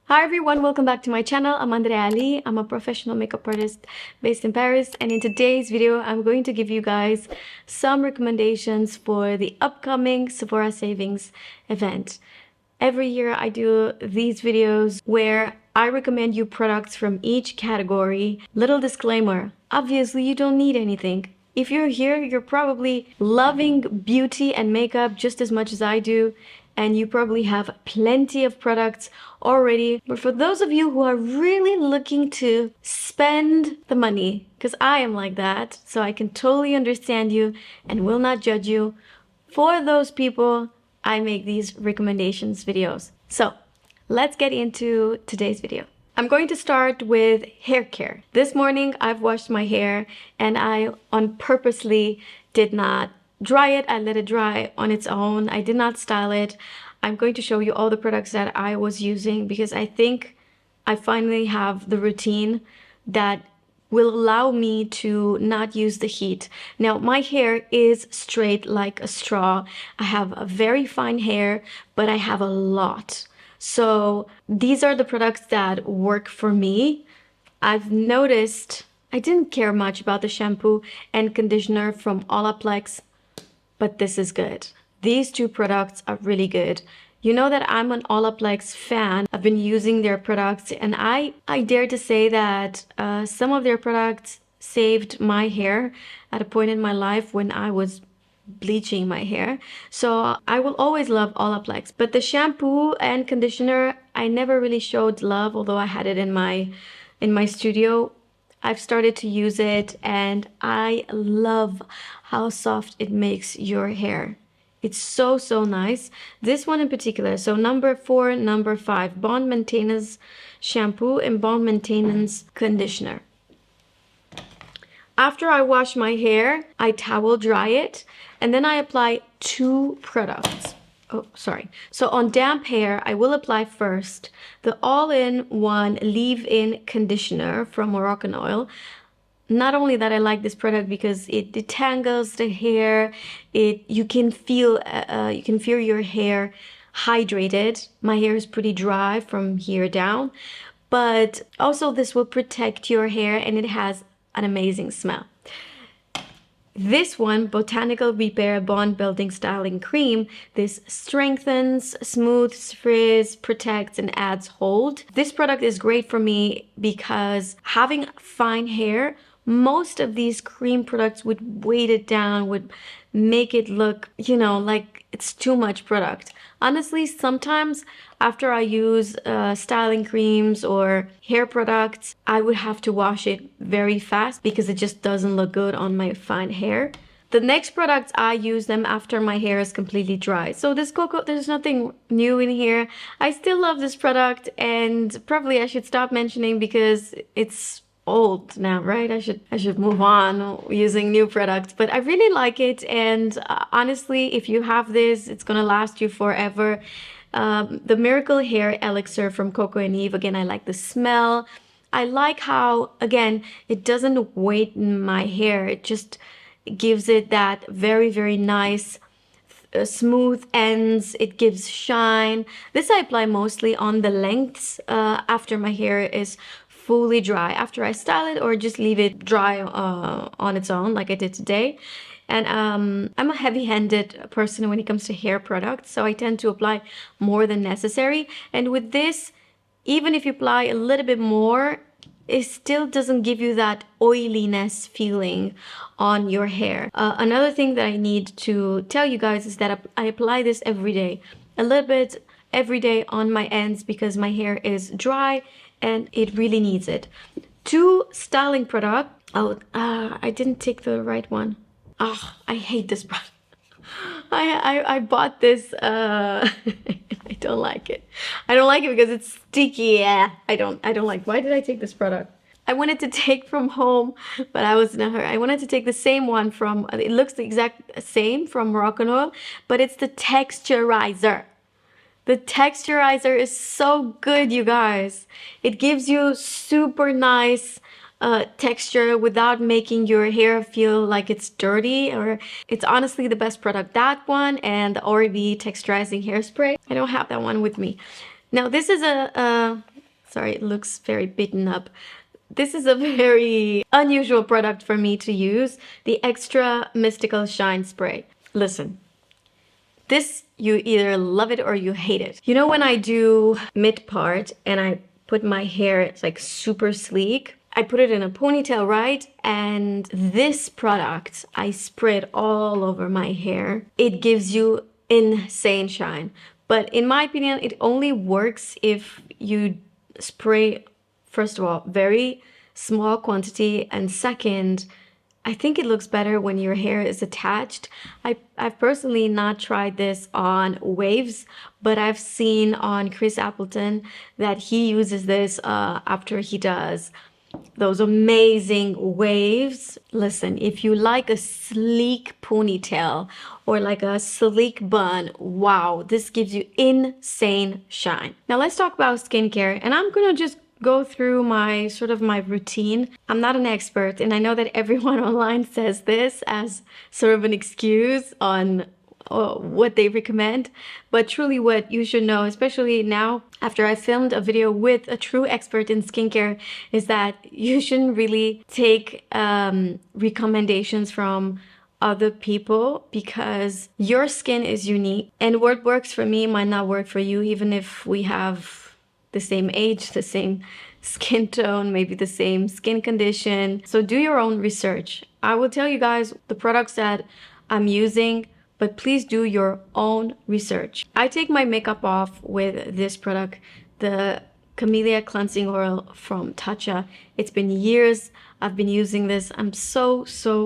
Hi everyone, welcome back to my channel. I'm Andreea. I'm a professional makeup artist based in Paris, and in today's video I'm going to give you guys some recommendations for the upcoming Sephora savings event. Every year I do these videos where I recommend you products from each category. Little disclaimer, obviously you don't need anything. If you're here, you're probably loving beauty and makeup just as much as I do, and you probably have plenty of products already. But for those of you who are really looking to spend the money, because I am like that, so I can totally understand you and will not judge you, for those people, I make these recommendations videos. So let's get into today's video. I'm going to start with hair care. This morning I've washed my hair and I purposely did not dry it. I let it dry on its own. I did not style it. I'm going to show you all the products that I was using because I think I finally have the routine that will allow me to not use the heat. Now, my hair is straight like a straw. I have a very fine hair, but I have a lot. So these are the products that work for me. I've noticed I didn't care much about the shampoo and conditioner from OLAPLEX, but this is good. These two products are really good. You know that I'm an OLAPLEX fan. I've been using their products, and I dare to say that some of their products saved my hair at a point in my life when I was bleaching my hair. So I will always love OLAPLEX. But the shampoo and conditioner, I never really showed love, although I had it in my studio. I've started to use it and I love how soft it makes your hair. It's so nice. This one in particular, so number 4, number 5, Bond Maintenance Shampoo and Bond Maintenance Conditioner. After I wash my hair, I towel dry it and then I apply 2 products. Oh, sorry. So on damp hair, I will apply first the all-in-one leave-in conditioner from MOROCCANOIL. Not only that, I like this product because it detangles the hair. You can feel your hair hydrated. My hair is pretty dry from here down, but also this will protect your hair and it has an amazing smell. This one, Botanical Repair Bond Building Styling Cream, this strengthens, smooths, frizz, protects, and adds hold. This product is great for me because having fine hair, most of these cream products would weight it down, would make it look, you know, like it's too much product. Honestly, sometimes after I use styling creams or hair products, I would have to wash it very fast because it just doesn't look good on my fine hair. The next products, I use them after my hair is completely dry. So this COCO, there's nothing new in here. I still love this product and probably I should stop mentioning because it's old now, right? I should move on using new products, but I really like it. And honestly, if you have this, it's gonna last you forever. The Miracle Hair Elixir from Coco and Eve. Again, I like the smell. I like how, again, it doesn't weight my hair. It just gives it that very nice smooth ends. It gives shine. This I apply mostly on the lengths after my hair is fully dry, after I style it or just leave it dry on its own like I did today. And I'm a heavy-handed person when it comes to hair products, so I tend to apply more than necessary. And with this, even if you apply a little bit more, it still doesn't give you that oiliness feeling on your hair. Another thing that I need to tell you guys is that I apply this every day, a little bit every day on my ends because my hair is dry and it really needs it. 2 styling products. Oh, I didn't take the right one. Oh, I hate this product. I bought this. I don't like it. I don't like it because it's sticky. Yeah, I don't like. Why did I take this product? I wanted to take from home, but I was in a hurry. I wanted to take the same one from. It looks the exact same from MOROCCANOIL, but it's the texturizer. The texturizer is so good, you guys. It gives you super nice texture without making your hair feel like it's dirty, or it's honestly the best product. That one and the Oral-B texturizing hairspray. I don't have that one with me. Now this is sorry, it looks very bitten up. This is a very unusual product for me to use, the Extra Mist-Ical Shine Spray. Listen, this, you either love it or you hate it. You know when I do mid part and I put my hair, it's like super sleek, I put it in a ponytail, right? And this product, I spray it all over my hair. It gives you insane shine. But in my opinion, it only works if you spray, first of all, very small quantity, and second, I think it looks better when your hair is attached. I've personally not tried this on waves, but I've seen on Chris Appleton that he uses this after he does those amazing waves. Listen, if you like a sleek ponytail or like a sleek bun, wow, this gives you insane shine. Now let's talk about skincare, and I'm gonna just go through my my routine. I'm not an expert, and I know that everyone online says this as sort of an excuse on what they recommend, but truly what you should know, especially now after I filmed a video with a true expert in skincare, is that you shouldn't really take recommendations from other people, because your skin is unique and what works for me might not work for you, even if we have the same age, the same skin tone, maybe the same skin condition. So do your own research. I will tell you guys the products that I'm using, but please do your own research. I take my makeup off with this product, the Camellia cleansing oil from TATCHA. It's been years I've been using this. I'm so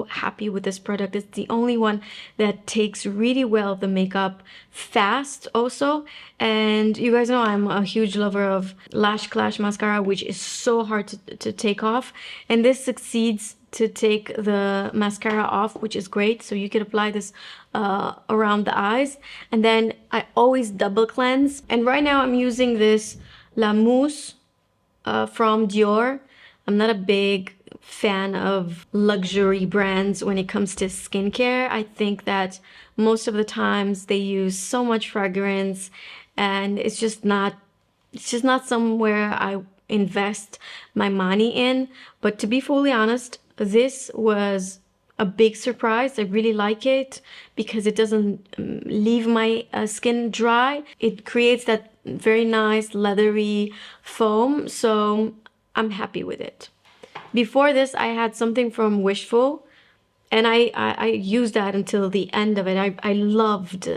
happy with this product. It's the only one that takes really well the makeup fast also. And you guys know I'm a huge lover of Lash Clash mascara, which is so hard to take off. And this succeeds to take the mascara off, which is great. So you can apply this around the eyes. And then I always double cleanse. And right now I'm using this La Mousse from DIOR. I'm not a big fan of luxury brands when it comes to skincare. I think that most of the times they use so much fragrance, and it's just not somewhere I invest my money in. But to be fully honest, this was a big surprise. I really like it because it doesn't leave my skin dry. It creates that very nice leathery foam, so I'm happy with it. Before this, I had something from Wishful, and I used that until the end of it. I loved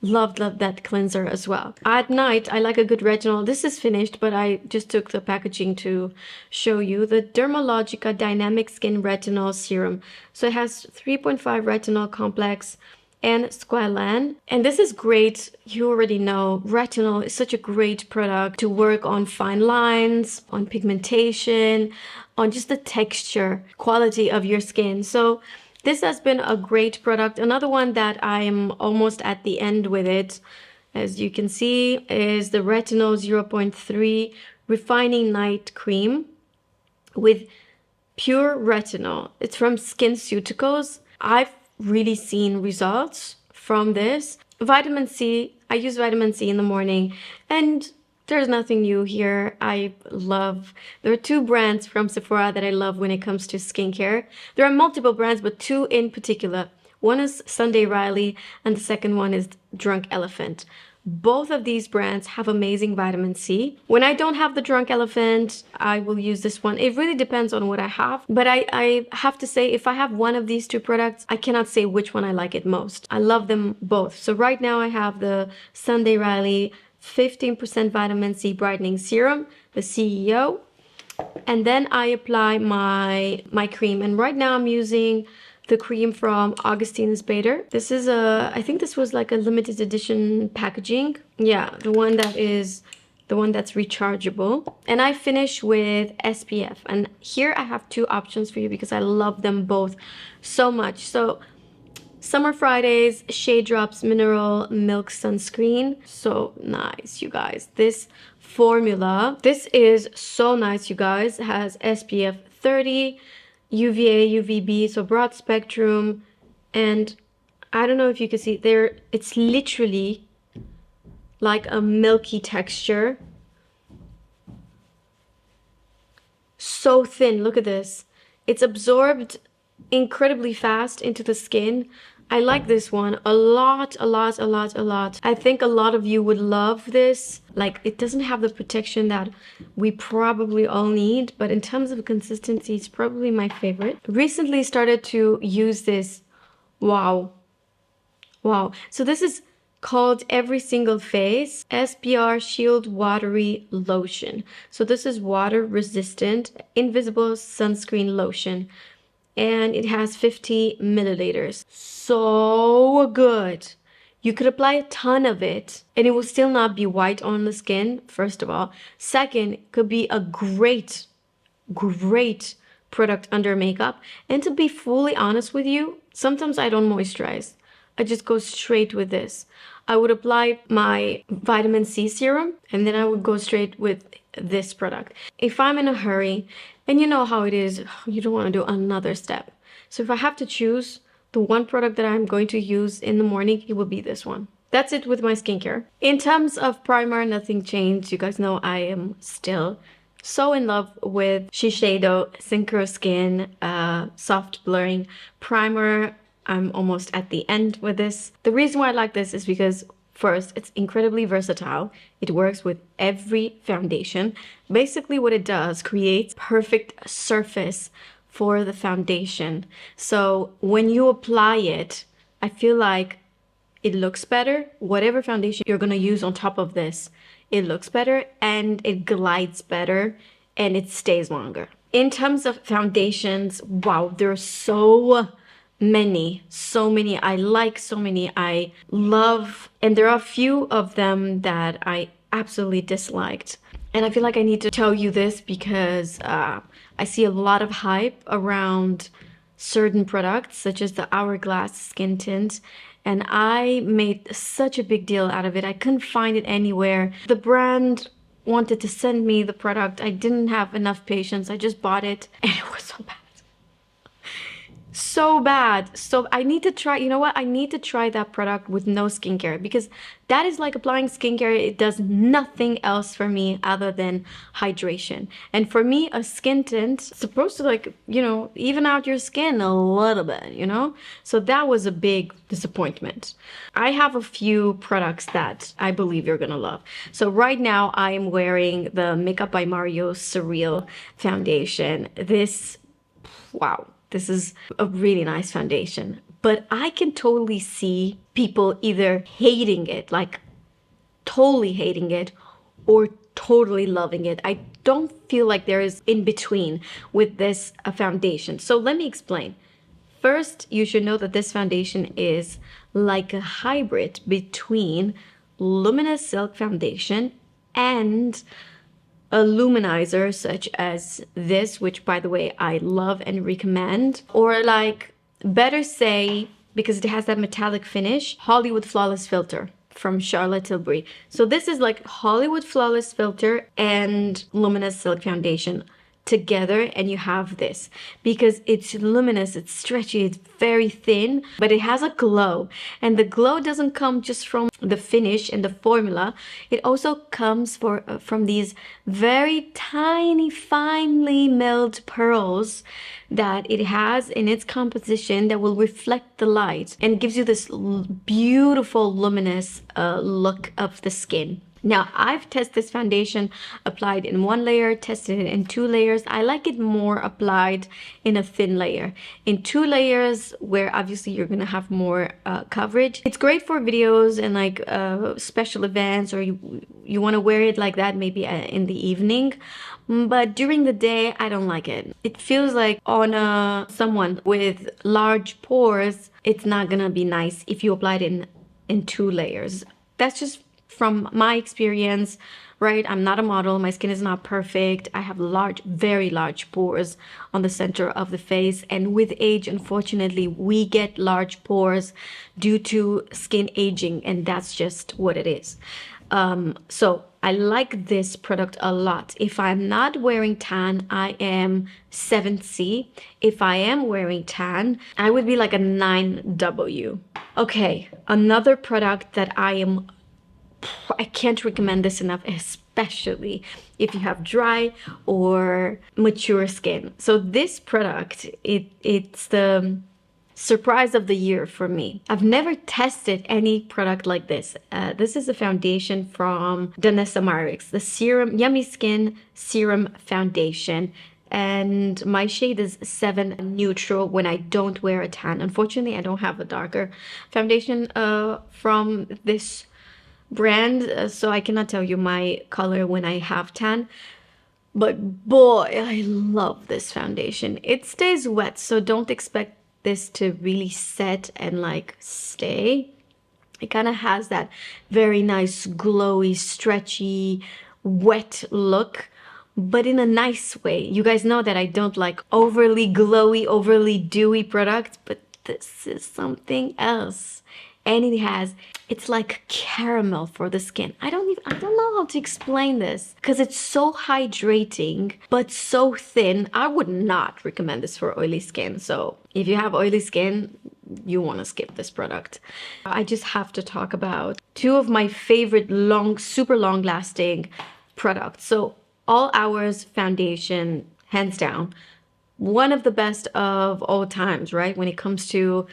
that cleanser as well. At night, I like a good retinol. This is finished, but I just took the packaging to show you. The Dermalogica Dynamic Skin Retinol Serum. So it has 3.5 retinol complex and squalane. And this is great. You already know retinol is such a great product to work on fine lines, on pigmentation, on just the texture quality of your skin. So this has been a great product. Another one that I'm almost at the end with it, as you can see, is the Retinol 0.3 Refining Night Cream with pure retinol. It's from SKINCEUTICALS. I've really seen results from this. Vitamin C, I use vitamin C in the morning, and there's nothing new here. There are two brands from Sephora that I love when it comes to skincare. There are multiple brands, but two in particular. One is Sunday Riley, and the second one is Drunk Elephant. Both of these brands have amazing vitamin C. When I don't have the Drunk Elephant, I will use this one. It really depends on what I have. But I have to say, if I have one of these two products, I cannot say which one I like it most. I love them both. So right now I have the Sunday Riley 15% vitamin C brightening serum, the C.E.O. And then I apply my cream. And right now I'm using the cream from AUGUSTINUS Bader. This is I think this was like a limited edition packaging. Yeah, the one that's rechargeable. And I finish with SPF. And here I have two options for you because I love them both so much. So Summer Fridays ShadeDrops Mineral Milk Sunscreen. So nice, you guys. This formula, this is so nice, you guys. It has SPF 30, UVA, UVB, so broad spectrum. And I don't know if you can see there, it's literally like a milky texture. so thin. Look at this. It's absorbed incredibly fast into the skin. I like this one a lot, a lot, a lot, a lot. I think a lot of you would love this. Like, it doesn't have the protection that we probably all need, but in terms of consistency, it's probably my favorite. Recently started to use this. Wow. Wow. So this is called Every Single Face SPR Shield Watery Lotion. So this is water resistant, invisible sunscreen lotion. And it has 50 milliliters. So good. You could apply a ton of it and it will still not be white on the skin, first of all. Second, it could be a great product under makeup. And to be fully honest with you, sometimes I don't moisturize. I just go straight with this. I would apply my vitamin C serum and then I would go straight with this product. If I'm in a hurry, and you know how it is, you don't want to do another step. So if I have to choose the one product that I'm going to use in the morning, it will be this one. That's it with my skincare. In terms of primer, nothing changed. You guys know I am still so in love with SHISEIDO Synchro Skin Soft Blurring Primer. I'm almost at the end with this. The reason why I like this is because first, it's incredibly versatile. It works with every foundation. Basically what it does, creates perfect surface for the foundation. So when you apply it, I feel like it looks better. Whatever foundation you're gonna use on top of this, it looks better and it glides better and it stays longer. In terms of foundations, wow, there's so many. I like so many. I love, and there are a few of them that I absolutely disliked. And I feel like I need to tell you this because I see a lot of hype around certain products, such as the Hourglass skin tint. And I made such a big deal out of it. I couldn't find it anywhere. The brand wanted to send me the product. I didn't have enough patience. I just bought it and it was so bad. So bad. So I need to try, you know what? I need to try that product with no skincare because that is like applying skincare. It does nothing else for me other than hydration. And for me, a skin tint is supposed to, like, you know, even out your skin a little bit, you know? So that was a big disappointment. I have a few products that I believe you're gonna love. So right now I am wearing the Makeup by Mario Surreal Foundation. This, wow. This is a really nice foundation, but I can totally see people either hating it, like totally hating it, or totally loving it. I don't feel like there is in between with this foundation. So let me explain. First, you should know that this foundation is like a hybrid between Luminous Silk Foundation and a luminizer such as this, which by the way I love and recommend, or like better say, because it has that metallic finish, Hollywood Flawless Filter from Charlotte Tilbury. So this is like Hollywood Flawless Filter and Luminous Silk Foundation together, and you have this because it's luminous, it's stretchy, it's very thin, but it has a glow. And the glow doesn't come just from the finish and the formula. It also comes from these very tiny, finely milled pearls that it has in its composition that will reflect the light and gives you this beautiful luminous look of the skin. Now, I've tested this foundation applied in one layer, tested it in 2 layers. I like it more applied in a thin layer. In 2 layers, where obviously you're gonna have more coverage. It's great for videos and like special events, or you wanna wear it like that maybe in the evening. But during the day, I don't like it. It feels like on someone with large pores, it's not gonna be nice if you apply it in 2 layers. That's just from my experience, right? I'm not a model. My skin is not perfect. I have large, very large pores on the center of the face. And with age, unfortunately, we get large pores due to skin aging. And that's just what it is. So I like this product a lot. If I'm not wearing tan, I am 7C. If I am wearing tan, I would be like a 9W. Okay, another product that I can't recommend this enough, especially if you have dry or mature skin. So this product, it's the surprise of the year for me. I've never tested any product like this. This is a foundation from DANESSA MYRICKS, the Serum Yummy Skin Serum Foundation. And my shade is 7 Neutral when I don't wear a tan. Unfortunately, I don't have a darker foundation from this brand, so I cannot tell you my color when I have tan. But boy, I love this foundation. It stays wet, so don't expect this to really set and like stay. It kind of has that very nice, glowy, stretchy, wet look, but in a nice way. You guys know that I don't like overly glowy, overly dewy products, but this is something else. And it's like caramel for the skin. I don't know how to explain this because it's so hydrating, but so thin. I would not recommend this for oily skin. So if you have oily skin, you want to skip this product. I just have to talk about 2 of my favorite super long lasting products. So All Hours foundation, hands down, one of the best of all times, right? When it comes to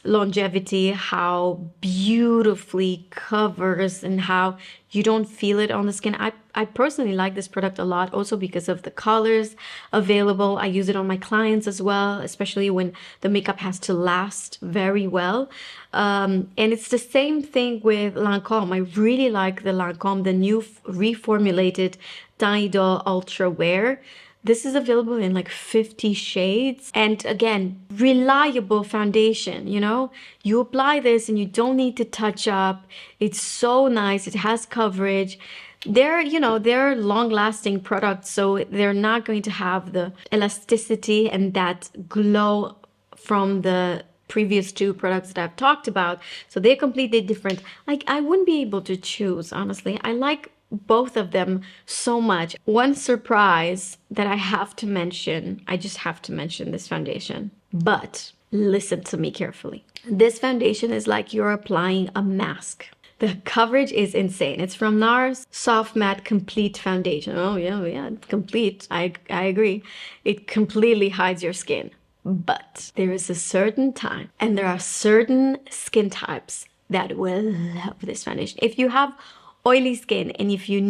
longevity, how beautifully covers and how you don't feel it on the skin. I personally like this product a lot, also because of the colors available. I use it on my clients as well, especially when the makeup has to last very well. And it's the same thing with Lancome. I really like the Lancome, the new reformulated DIOR Ultra Wear. This is available in like 50 shades. And again, reliable foundation, you know? You apply this and you don't need to touch up. It's so nice. It has coverage. They're long-lasting products, so they're not going to have the elasticity and that glow from the previous 2 products that I've talked about. So they're completely different. Like, I wouldn't be able to choose, honestly. I like both of them so much. One surprise that I have to mention, I just have to mention this foundation, but listen to me carefully. This foundation is like you're applying a mask. The coverage is insane. It's from NARS Soft Matte Complete Foundation. Oh yeah, complete. I agree. It completely hides your skin. But there is a certain time and there are certain skin types that will love this foundation. If you have oily skin and if you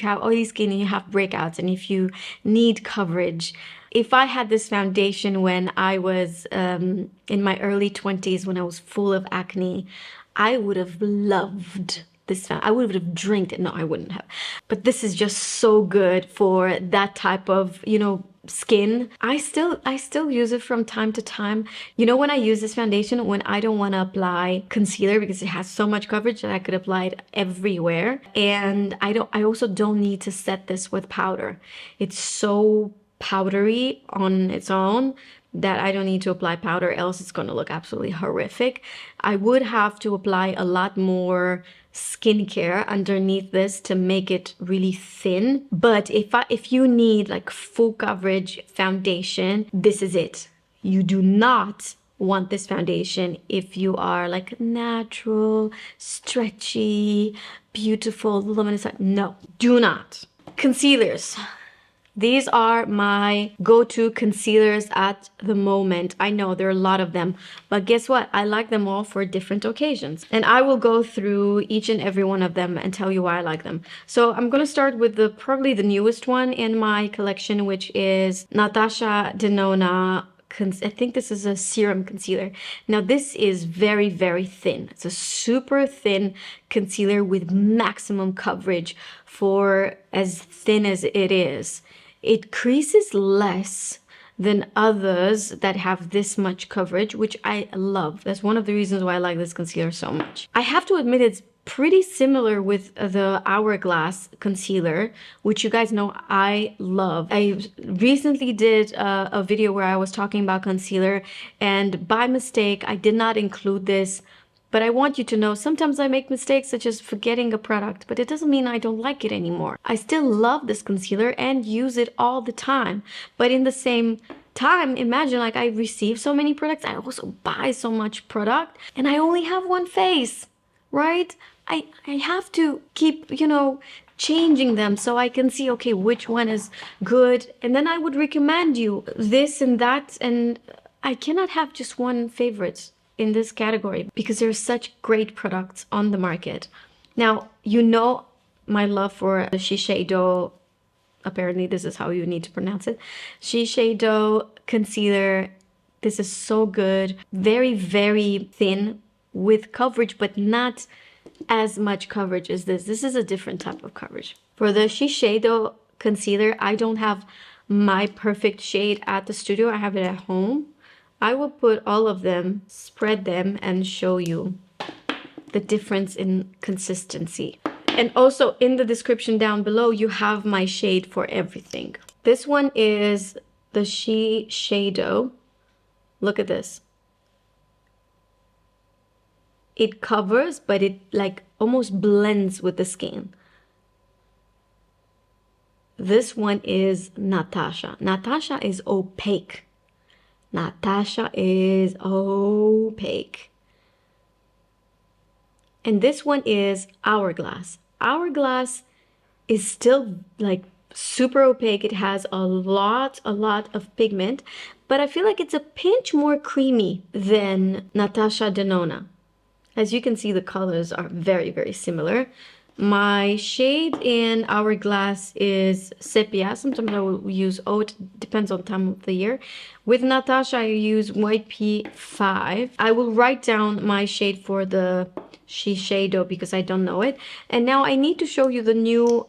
have oily skin and you have breakouts and if you need coverage. If I had this foundation when I was in my early 20s, when I was full of acne, I would have loved this. I would have drank it. No, I wouldn't have. But this is just so good for that type of, skin. I still use it from time to time. When I use this foundation, when I don't want to apply concealer because it has so much coverage that I could apply it everywhere. And I also don't need to set this with powder. It's so powdery on its own that I don't need to apply powder, else it's going to look absolutely horrific. I would have to apply a lot more skincare underneath this to make it really thin. But if you need like full coverage foundation, this is it. You do not want this foundation if you are like natural, stretchy, beautiful, luminous. No, do not. Concealers. These are my go-to concealers at the moment. I know there are a lot of them, but guess what? I like them all for different occasions. And I will go through each and every one of them and tell you why I like them. So I'm going to start with probably the newest one in my collection, which is Natasha Denona. I think this is a serum concealer. Now this is very, very thin. It's a super thin concealer with maximum coverage for as thin as it is. It creases less than others that have this much coverage, which I love. That's one of the reasons why I like this concealer so much. I have to admit it's pretty similar with the Hourglass concealer, which you guys know I love. I recently did a video where I was talking about concealer, and by mistake I did not include this. But I want you to know, sometimes I make mistakes such as forgetting a product, but it doesn't mean I don't like it anymore. I still love this concealer and use it all the time. But in the same time, imagine like I receive so many products, I also buy so much product, and I only have one face, right? I have to keep, you know, changing them so I can see, okay, which one is good. And then I would recommend you this and that. And I cannot have just one favorite in this category because there's such great products on the market. Now, you know my love for SHISEIDO. Apparently this is how you need to pronounce it. SHISEIDO concealer. This is so good. Very, very thin with coverage, but not as much coverage as this. This is a different type of coverage. For the SHISEIDO concealer, I don't have my perfect shade at the studio. I have it at home. I will put all of them, spread them, and show you the difference in consistency. And also in the description down below, you have my shade for everything. This one is the SHISEIDO. Look at this. It covers, but it like almost blends with the skin. This one is Natasha. Natasha is opaque. Natasha is opaque. And this one is Hourglass. Hourglass is still like super opaque. It has a lot of pigment, but I feel like it's a pinch more creamy than Natasha Denona. As you can see, the colors are very, very similar. My shade in Hourglass is Sepia. Sometimes I will use Oat, depends on time of the year. With Natasha, I use White P5. I will write down my shade for the SHISEIDO because I don't know it. And now I need to show you the new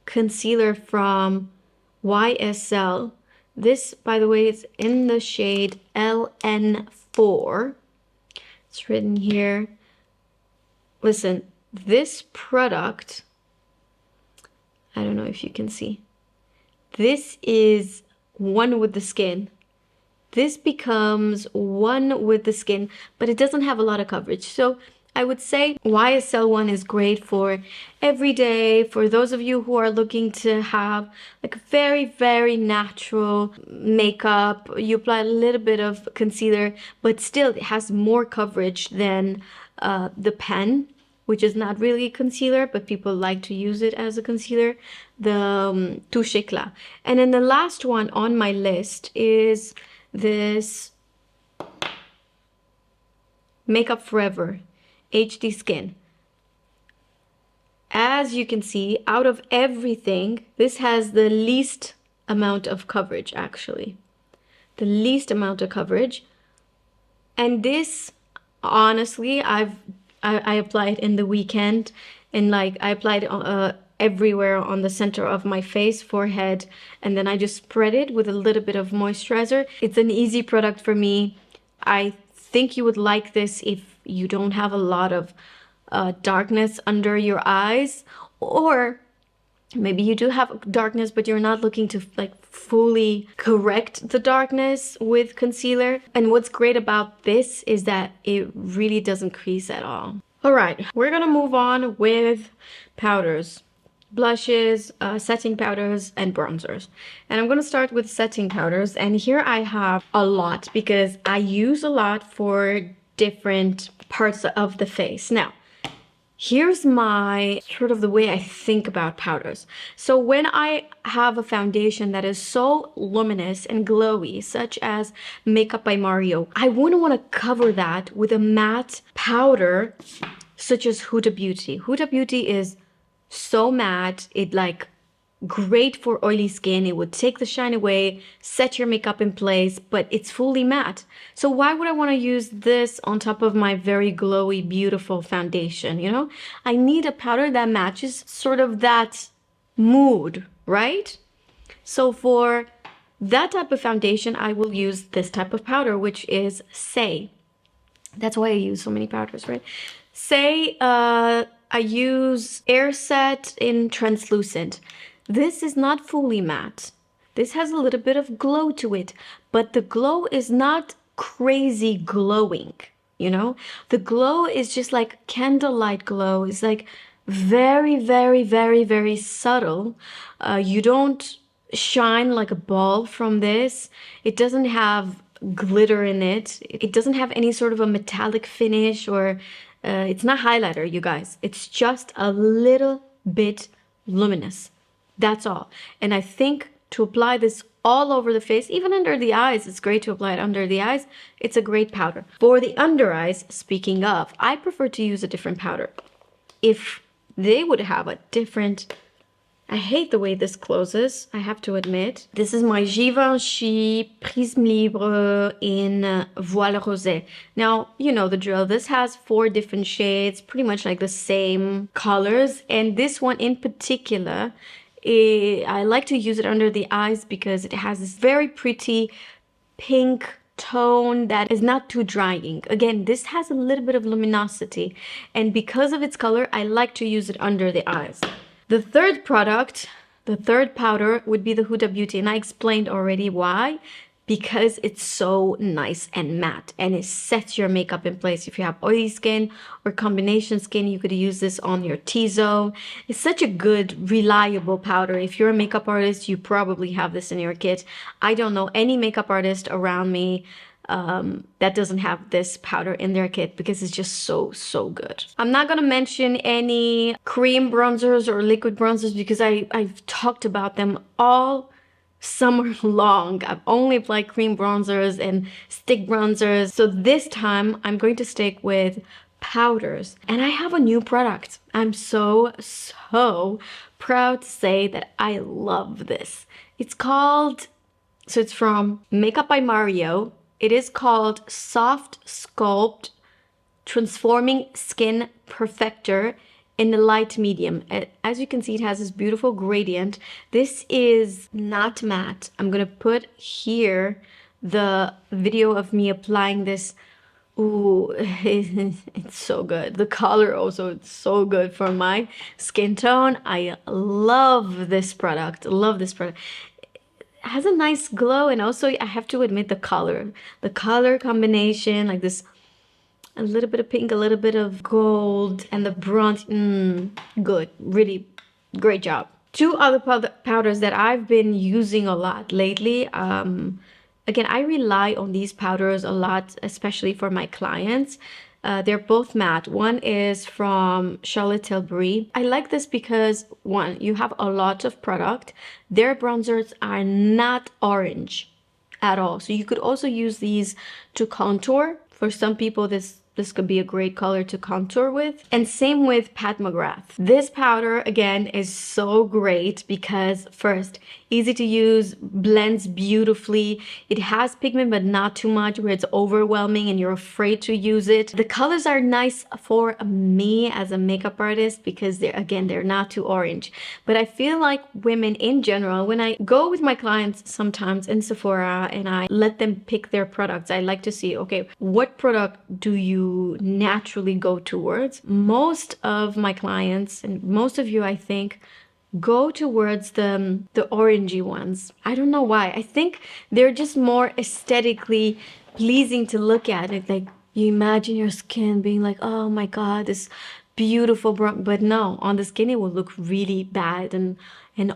concealer from YSL. This, by the way, is in the shade LN4. It's written here. Listen, this product, I don't know if you can see. This is one with the skin. This becomes one with the skin, but it doesn't have a lot of coverage. So I would say YSL one is great for every day, for those of you who are looking to have like a very, very natural makeup. You apply a little bit of concealer, but still it has more coverage than the pen, which is not really a concealer, but people like to use it as a concealer, the Touche Éclat. And then the last one on my list is this Makeup Forever HD Skin. As you can see, out of everything, this has the least amount of coverage, actually. The least amount of coverage. And this, honestly, I applied in the weekend, and like I applied everywhere on the center of my face, forehead, and then I just spread it with a little bit of moisturizer. It's an easy product for me. I think you would like this if you don't have a lot of darkness under your eyes, or maybe you do have darkness but you're not looking to like fully correct the darkness with concealer. And what's great about this is that it really doesn't crease at all. All right, we're gonna move on with powders, blushes, setting powders, and bronzers. And I'm gonna start with setting powders, and here I have a lot because I use a lot for different parts of the face. Now, here's my sort of the way I think about powders. So when I have a foundation that is so luminous and glowy, such as Makeup by Mario, I wouldn't want to cover that with a matte powder such as Huda Beauty. Huda Beauty is so matte, it like great for oily skin. It would take the shine away, set your makeup in place, but it's fully matte. So why would I want to use this on top of my very glowy, beautiful foundation, you know? I need a powder that matches sort of that mood, right? So for that type of foundation, I will use this type of powder, which is Say. That's why I use so many powders, right? Say, I use Air Set in Translucent. This is not fully matte. This has a little bit of glow to it, but the glow is not crazy glowing, you know? The glow is just like candlelight glow. It's like very, very, very, very subtle. You don't shine like a ball from this. It doesn't have glitter in it. It doesn't have any sort of a metallic finish or It's not highlighter, you guys. It's just a little bit luminous. That's all. And I think to apply this all over the face, even under the eyes, it's great to apply it under the eyes. It's a great powder. For the under eyes, speaking of, I prefer to use a different powder. If they would have a different... I hate the way this closes, I have to admit. This is my Givenchy Prisme Libre in Voile Rosé. Now, you know the drill. This has 4 different shades, pretty much like the same colors. And this one in particular, I like to use it under the eyes because it has this very pretty pink tone that is not too drying. Again, this has a little bit of luminosity. And because of its color, I like to use it under the eyes. The third product, the third powder would be the Huda Beauty, and I explained already why. Because it's so nice and matte, and it sets your makeup in place. If you have oily skin or combination skin, you could use this on your T-zone. It's such a good, reliable powder. If you're a makeup artist, you probably have this in your kit. I don't know any makeup artist around me that doesn't have this powder in their kit because it's just so good. I'm not gonna mention any cream bronzers or liquid bronzers because I've talked about them all summer long. I've only applied cream bronzers and stick bronzers. So this time I'm going to stick with powders, and I have a new product. I'm so proud to say that I love this. It's from Makeup by Mario. It is called Soft Sculpt Transforming Skin Perfector in the light medium. As you can see, it has this beautiful gradient. This is not matte. I'm gonna put here the video of me applying this. Ooh, it's so good. The color also, it's so good for my skin tone. I love this product. Love this product. Has a nice glow, and also I have to admit the color combination, like this, a little bit of pink, a little bit of gold, and the bronze. Good, really great job. 2 other powders that I've been using a lot lately. Again, I rely on these powders a lot, especially for my clients. They're both matte. One is from Charlotte Tilbury. I like this because, one, you have a lot of product. Their bronzers are not orange at all. So you could also use these to contour. For some people, this could be a great color to contour with. And same with Pat McGrath. This powder, again, is so great because, first, easy to use, blends beautifully. It has pigment, but not too much where it's overwhelming and you're afraid to use it. The colors are nice for me as a makeup artist because they're not too orange. But I feel like women in general, when I go with my clients sometimes in Sephora and I let them pick their products, I like to see, okay, what product do you naturally go towards? Most of my clients, and most of you, I think, go towards the orangey ones. I don't know why. I think they're just more aesthetically pleasing to look at. Like you imagine your skin being like, oh my god, this beautiful brown. But no, on the skin it will look really bad and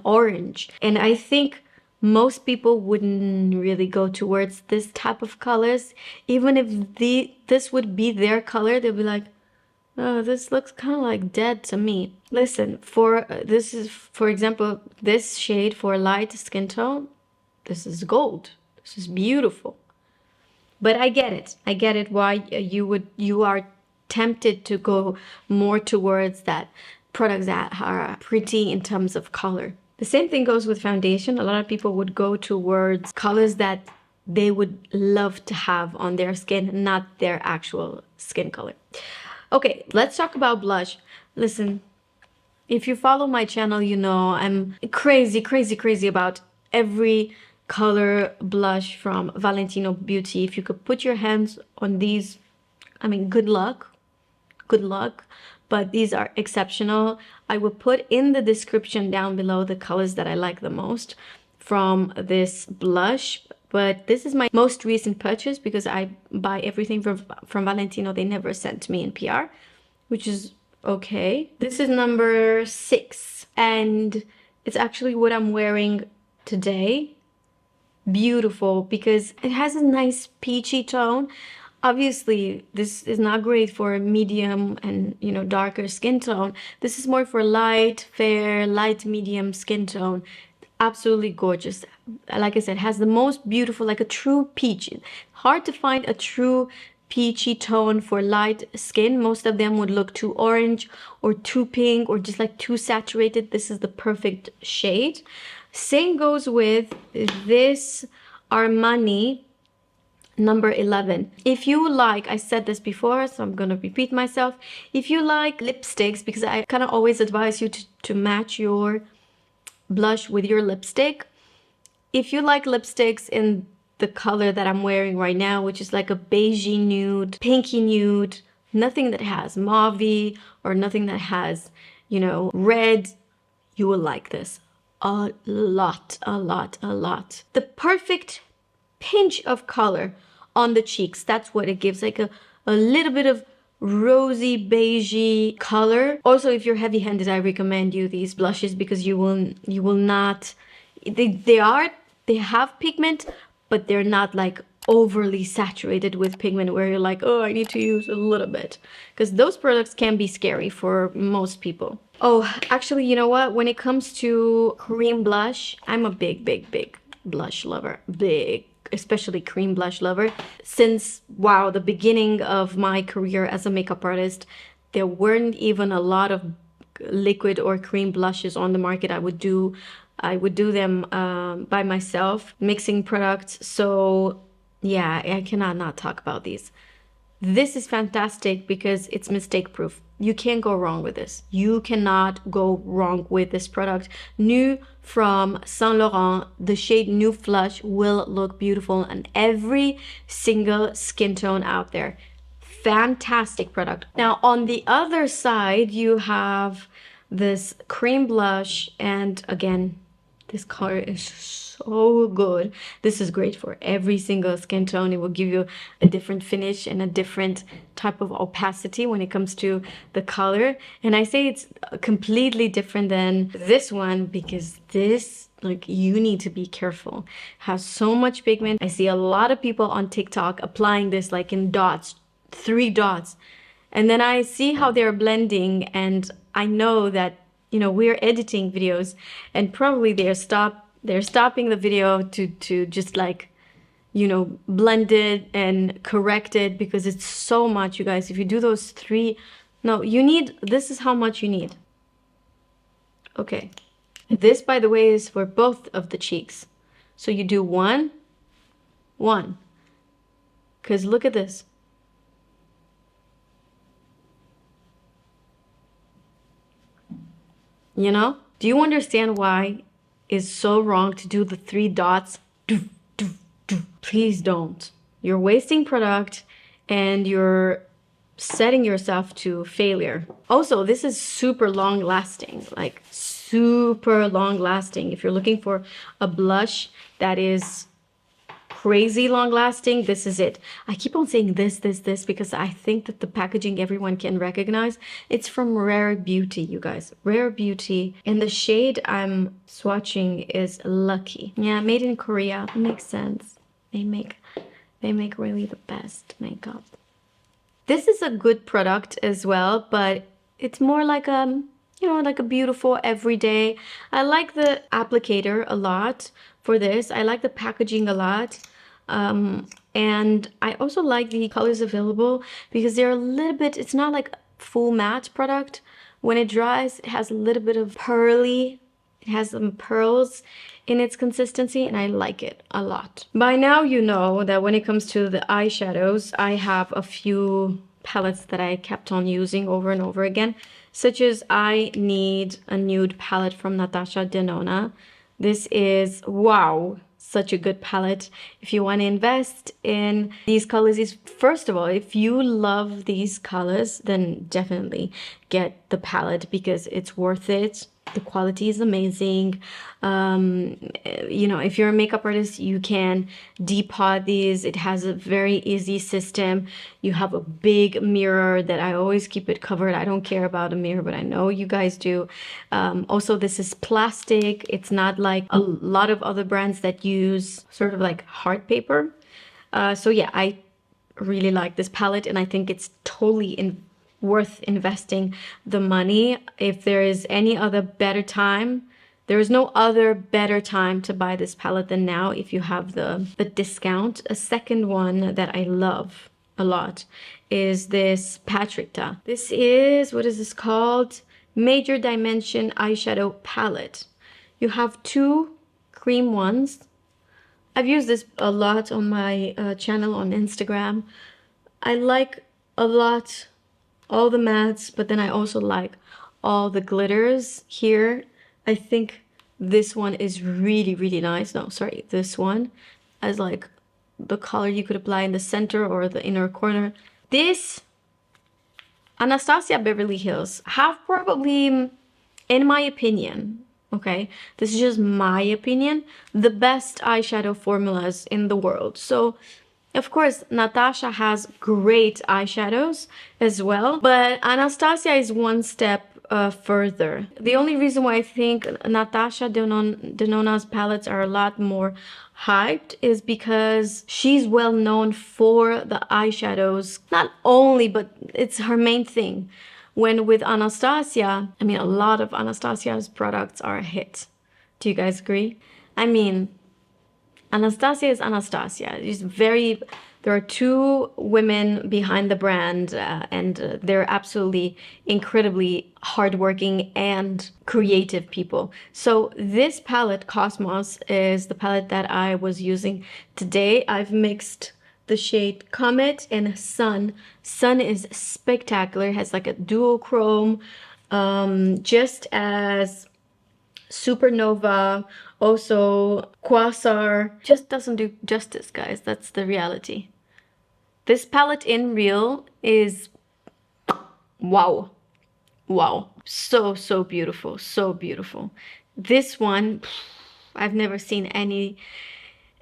orange. And I think most people wouldn't really go towards this type of colors. Even if this would be their color, they'll be like, oh, this looks kind of like dead to me. Listen, this is, for example, this shade for light skin tone, this is gold. This is beautiful. But I get it. I get it why you are tempted to go more towards that products that are pretty in terms of color. The same thing goes with foundation. A lot of people would go towards colors that they would love to have on their skin, not their actual skin color. Okay, let's talk about blush. Listen, if you follow my channel, you know I'm crazy about every color blush from Valentino Beauty. If you could put your hands on these, I mean, good luck. But these are exceptional. I will put in the description down below the colors that I like the most from this blush. But this is my most recent purchase because I buy everything from Valentino. They never sent me in PR, which is okay. This is number 6, and it's actually what I'm wearing today. Beautiful because it has a nice peachy tone. Obviously, this is not great for a medium and, you know, darker skin tone. This is more for light, fair, light, medium skin tone. Absolutely gorgeous. Like I said, has the most beautiful, like a true peach. Hard to find a true peachy tone for light skin. Most of them would look too orange or too pink or just like too saturated. This is the perfect shade. Same goes with this Armani number 11. If you like, I said this before, so I'm gonna repeat myself. If you like lipsticks, because I kind of always advise you to match your blush with your lipstick. If you like lipsticks in the color that I'm wearing right now, which is like a beigey nude, pinky nude, nothing that has mauve or nothing that has, you know, red, you will like this a lot, a lot, a lot. The perfect pinch of color on the cheeks. That's what it gives, like a little bit of rosy beigey color. Also, if you're heavy-handed, I recommend you these blushes because you will not, they have pigment, but they're not like overly saturated with pigment where you're like, oh, I need to use a little bit, because those products can be scary for most people. Oh, actually, you know what? When it comes to cream blush, I'm a big blush lover. Big, especially cream blush lover. Since, wow, the beginning of my career as a makeup artist, there weren't even a lot of liquid or cream blushes on the market. I would do them by myself, mixing products. So yeah, I cannot not talk about these. This is fantastic because it's mistake proof. You can't go wrong with this. You cannot go wrong with this product. New from Saint Laurent, the shade New Flush will look beautiful on every single skin tone out there. Fantastic product. Now on the other side, you have this cream blush, and again, this color is so good. This is great for every single skin tone. It will give you a different finish and a different type of opacity when it comes to the color. And I say it's completely different than this one because this, like, you need to be careful. It has so much pigment. I see a lot of people on TikTok applying this like in dots, 3 dots. And then I see how they're blending, and I know that, you know, we're editing videos and probably they're stopping the video to just, like, you know, blend it and correct it because it's so much, you guys. If you do those 3, no, you need, this is how much you need. Okay. This, by the way, is for both of the cheeks. So you do 1, 1. Because look at this. You know? Do you understand why it's so wrong to do the 3 dots? Please don't. You're wasting product and you're setting yourself to failure. Also, this is super long lasting, like super long lasting. If you're looking for a blush that is crazy long lasting, this is it. I keep on saying this because I think that the packaging everyone can recognize. It's from Rare Beauty, you guys. Rare Beauty. And the shade I'm swatching is Lucky. Yeah, made in Korea. Makes sense. They make really the best makeup. This is a good product as well, but it's more like you know, like a beautiful everyday. I like the applicator a lot for this. I like the packaging a lot. And I also like the colors available because they're a little bit, it's not like full matte product. When it dries, it has a little bit of pearly, it has some pearls in its consistency, and I like it a lot. By now you know that when it comes to the eyeshadows, I have a few palettes that I kept on using over and over again, such as I need a nude palette from Natasha Denona. This is, wow, such a good palette. If you want to invest in these colors, first of all, if you love these colors, then definitely get the palette because it's worth it. The quality is amazing. You know, if you're a makeup artist, you can depot these. It has a very easy system. You have a big mirror that I always keep it covered. I don't care about a mirror, but I know you guys do. Also, this is plastic. It's not like a lot of other brands that use sort of like hard paper. So yeah, I really like this palette, and I think it's totally worth investing the money. If there is any other better time, there is no other better time to buy this palette than now if you have the discount. A second one that I love a lot is this Patrickta. This is, what is this called? Major Dimension Eyeshadow Palette. You have two cream ones. I've used this a lot on my channel on Instagram. I like a lot all the mattes, but then I also like all the glitters here. I think this one is really, really nice. No, sorry, this one as like the color you could apply in the center or the inner corner. This Anastasia Beverly Hills have probably, in my opinion, okay, this is just my opinion, the best eyeshadow formulas in the world. So of course Natasha has great eyeshadows as well, but Anastasia is one step further. The only reason why I think Natasha Denona's palettes are a lot more hyped is because she's well known for the eyeshadows, not only, but it's her main thing. When with Anastasia, I mean, a lot of Anastasia's products are a hit. Do you guys agree? I mean, Anastasia is Anastasia. There are two women behind the brand, and they're absolutely incredibly hardworking and creative people. So this palette, Cosmos, is the palette that I was using today. I've mixed the shade Comet and Sun. Sun is spectacular. It has like a duochrome, just as Supernova, also Quasar. Just doesn't do justice, guys. That's the reality. This palette in real is wow. Wow. So, so beautiful. So beautiful. This one, I've never seen any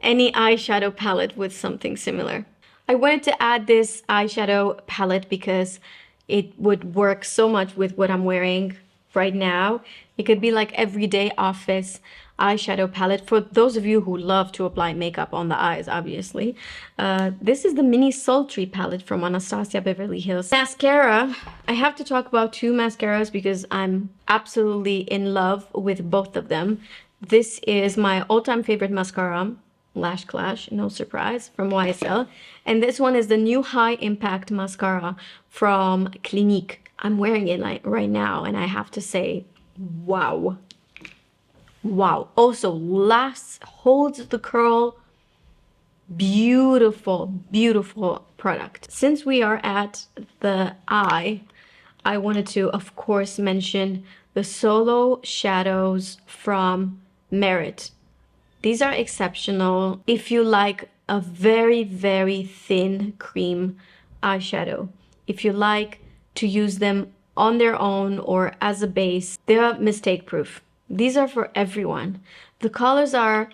eyeshadow palette with something similar. I wanted to add this eyeshadow palette because it would work so much with what I'm wearing right now. It could be like everyday office eyeshadow palette for those of you who love to apply makeup on the eyes, obviously. This is the Mini Sultry palette from Anastasia Beverly Hills. Mascara, I have to talk about two mascaras because I'm absolutely in love with both of them. This is my all-time favorite mascara, Lash Clash, no surprise, from YSL. And this one is the new High Impact Mascara from Clinique. I'm wearing it like right now, and I have to say, wow. Wow. Also, holds the curl. Beautiful, beautiful product. Since we are at the eye, I wanted to, of course, mention the Solo Shadows from Merit. These are exceptional if you like a very, very thin cream eyeshadow. If you like to use them on their own or as a base, they're mistake proof. These are for everyone. The colors are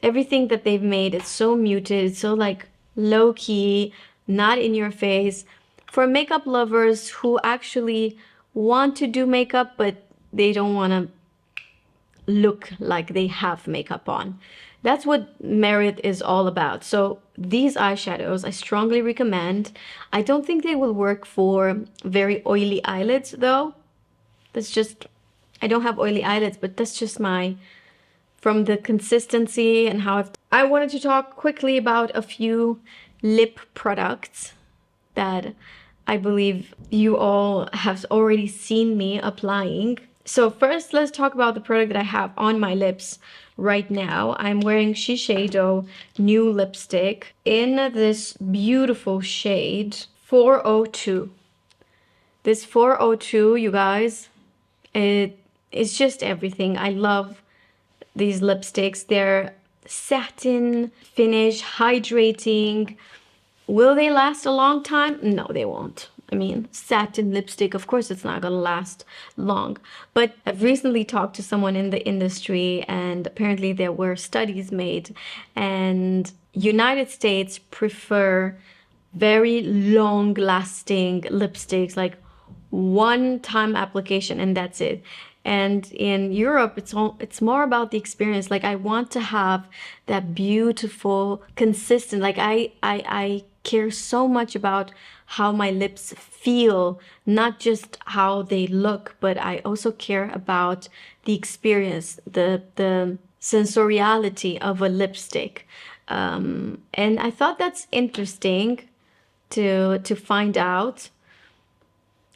everything that they've made. It's so muted, it's so like low key, not in your face. For makeup lovers who actually want to do makeup, but they don't want to look like they have makeup on. That's what Merit is all about. So these eyeshadows I strongly recommend. I don't think they will work for very oily eyelids though. That's just, I don't have oily eyelids, but that's just from the consistency and how I wanted to talk quickly about a few lip products that I believe you all have already seen me applying. So first, let's talk about the product that I have on my lips right now. I'm wearing SHISEIDO new lipstick in this beautiful shade 402. This 402, you guys, it's just everything. I love these lipsticks. They're satin finish, hydrating. Will they last a long time? No, they won't. I mean, satin lipstick, of course it's not gonna last long. But I've recently talked to someone in the industry, and apparently there were studies made, and United States prefer very long lasting lipsticks, like one time application and that's it. And in Europe, it's more about the experience. Like I want to have that beautiful, consistent, like I care so much about how my lips feel, not just how they look, but I also care about the experience, the sensoriality of a lipstick. And I thought that's interesting to find out.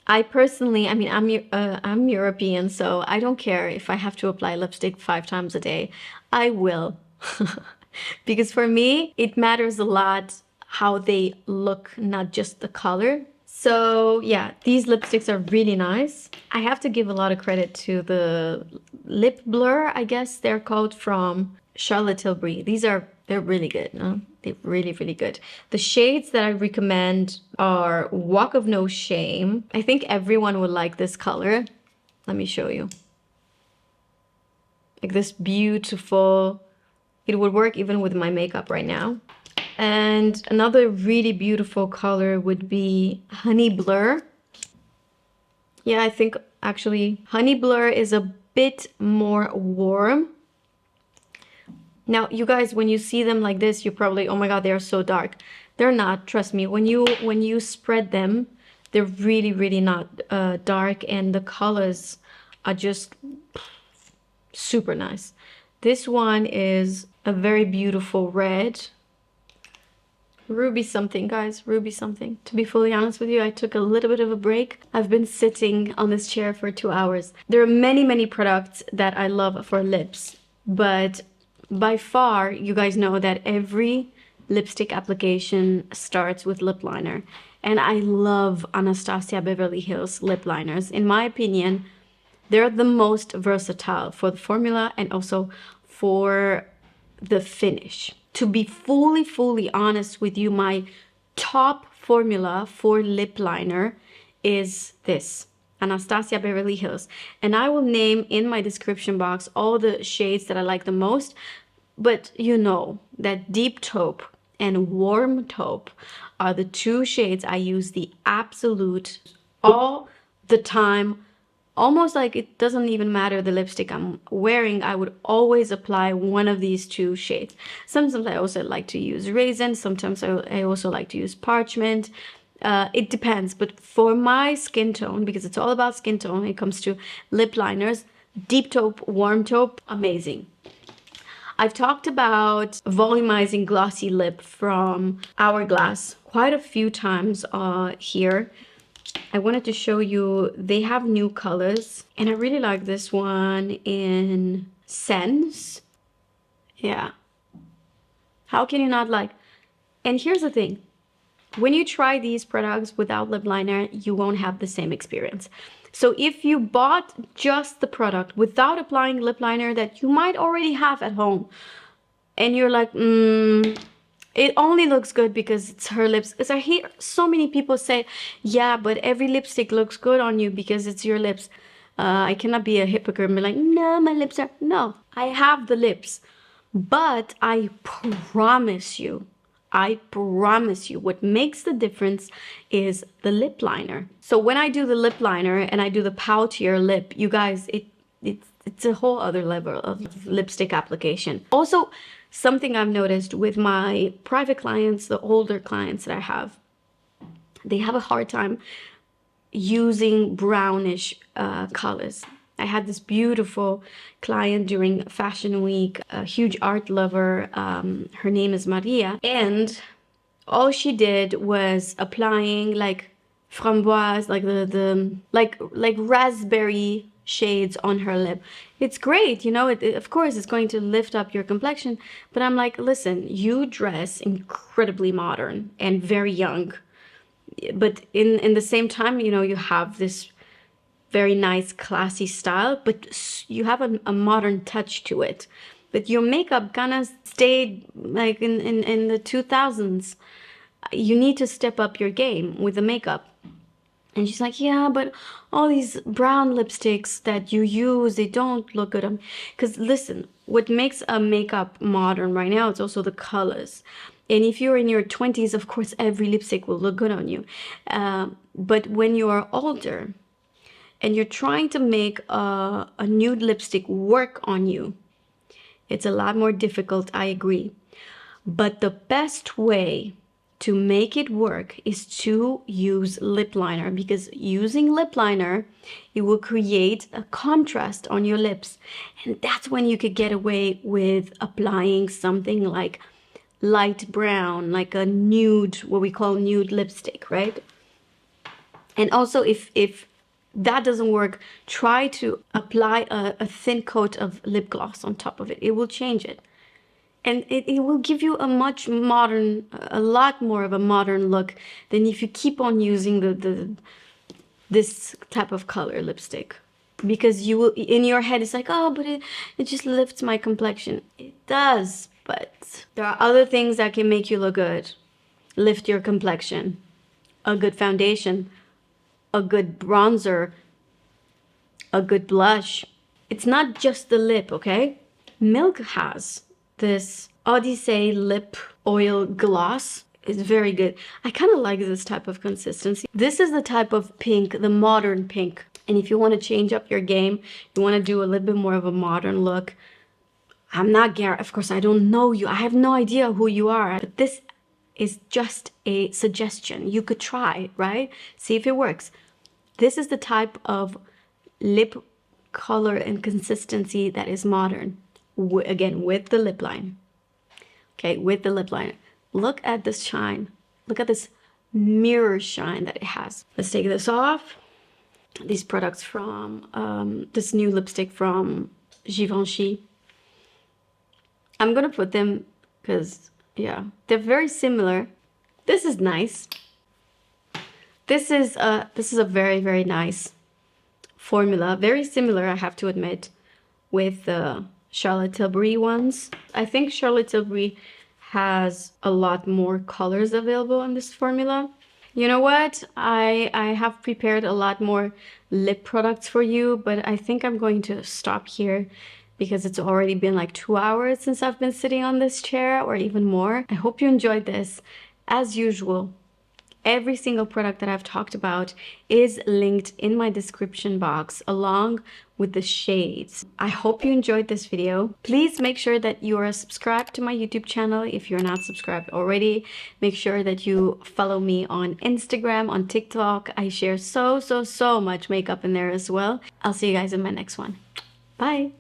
I personally, I mean, I'm European, so I don't care if I have to apply lipstick 5 times a day. I will. Because for me, it matters a lot how they look, not just the color. So yeah, these lipsticks are really nice. I have to give a lot of credit to the lip blur, I guess they're called, from Charlotte Tilbury. They're really good. No? They're really, really good. The shades that I recommend are Walk of No Shame. I think everyone would like this color. Let me show you. Like this beautiful, it would work even with my makeup right now. And another really beautiful color would be Honey Blur. Yeah, I think actually Honey Blur is a bit more warm. Now, you guys, when you see them like this, you're probably, oh my God, they are so dark. They're not, trust me. When you spread them, they're really, really not dark, and the colors are just super nice. This one is a very beautiful red. Ruby something, guys, ruby something. To be fully honest with you, I took a little bit of a break. I've been sitting on this chair for 2 hours. There are many, many products that I love for lips, but by far, you guys know that every lipstick application starts with lip liner. And I love Anastasia Beverly Hills lip liners. In my opinion, they're the most versatile for the formula and also for the finish. To be fully honest with you, my top formula for lip liner is this. Anastasia Beverly Hills, and I will name in my description box all the shades that I like the most, but you know that Deep Taupe and Warm Taupe are the 2 shades I use the absolute all the time. Almost like it doesn't even matter the lipstick I'm wearing, I would always apply one of these 2 shades. Sometimes I also like to use Raisin, sometimes I also like to use Parchment. It depends, but for my skin tone, because it's all about skin tone when it comes to lip liners, Deep Taupe, Warm Taupe, amazing. I've talked about volumizing glossy lip from Hourglass quite a few times here. I wanted to show you, they have new colors, and I really like this one in Sense. Yeah. How can you not like? And here's the thing. When you try these products without lip liner, you won't have the same experience. So if you bought just the product without applying lip liner that you might already have at home, and you're like, it only looks good because it's her lips. Because I hear so many people say, yeah, but every lipstick looks good on you because it's your lips. I cannot be a hypocrite and be like, no, my lips are... No, I have the lips. But I promise you, what makes the difference is the lip liner. So when I do the lip liner and I do the poutier lip, you guys, it's a whole other level of lipstick application. Also, something I've noticed with my private clients, the older clients that I have, they have a hard time using brownish colors. I had this beautiful client during Fashion Week, a huge art lover. Her name is Maria, and all she did was applying like framboise, like like raspberry shades on her lip. It's great, you know. Of course, it's going to lift up your complexion. But I'm like, listen, you dress incredibly modern and very young, but in the same time, you know, you have this very nice classy style, but you have a modern touch to it. But your makeup kind of stayed like in the 2000s. You need to step up your game with the makeup. And she's like, yeah, but all these brown lipsticks that you use, they don't look good on me. Because listen, what makes a makeup modern right now, it's also the colors. And if you're in your 20s, of course, every lipstick will look good on you. But when you are older, and you're trying to make a nude lipstick work on you, it's a lot more difficult, I agree. But the best way to make it work is to use lip liner, because using lip liner, it will create a contrast on your lips. And that's when you could get away with applying something like light brown, like a nude, what we call nude lipstick, right? And also if that doesn't work, try to apply a thin coat of lip gloss on top of it. It will change it. And it will give you a much modern, a lot more of a modern look than if you keep on using this type of color lipstick. Because you will, in your head, it's like, oh, but it just lifts my complexion. It does, but there are other things that can make you look good. Lift your complexion. A good foundation, a good bronzer, a good blush. It's not just the lip, okay? Milk has this Odyssey lip oil gloss. It's very good. I kind of like this type of consistency. This is the type of pink, the modern pink. And if you want to change up your game, you want to do a little bit more of a modern look. I'm not Garrett. Of course, I don't know you. I have no idea who you are. But this is just a suggestion. You could try, right? See if it works. This is the type of lip color and consistency that is modern. Again, with the lip line. Okay, with the lip liner. Look at this shine. Look at this mirror shine that it has. Let's take this off. These products from, this new lipstick from Givenchy. I'm gonna put them because, yeah, they're very similar. This is nice. This is a very, very nice formula. Very similar, I have to admit, with the Charlotte Tilbury ones. I think Charlotte Tilbury has a lot more colors available in this formula. You know what? I have prepared a lot more lip products for you, but I think I'm going to stop here because it's already been like 2 hours since I've been sitting on this chair, or even more. I hope you enjoyed this. As usual, every single product that I've talked about is linked in my description box along with the shades. I hope you enjoyed this video. Please make sure that you are subscribed to my YouTube channel if you're not subscribed already. Make sure that you follow me on Instagram, on TikTok. I share so much makeup in there as well. I'll see you guys in my next one. Bye.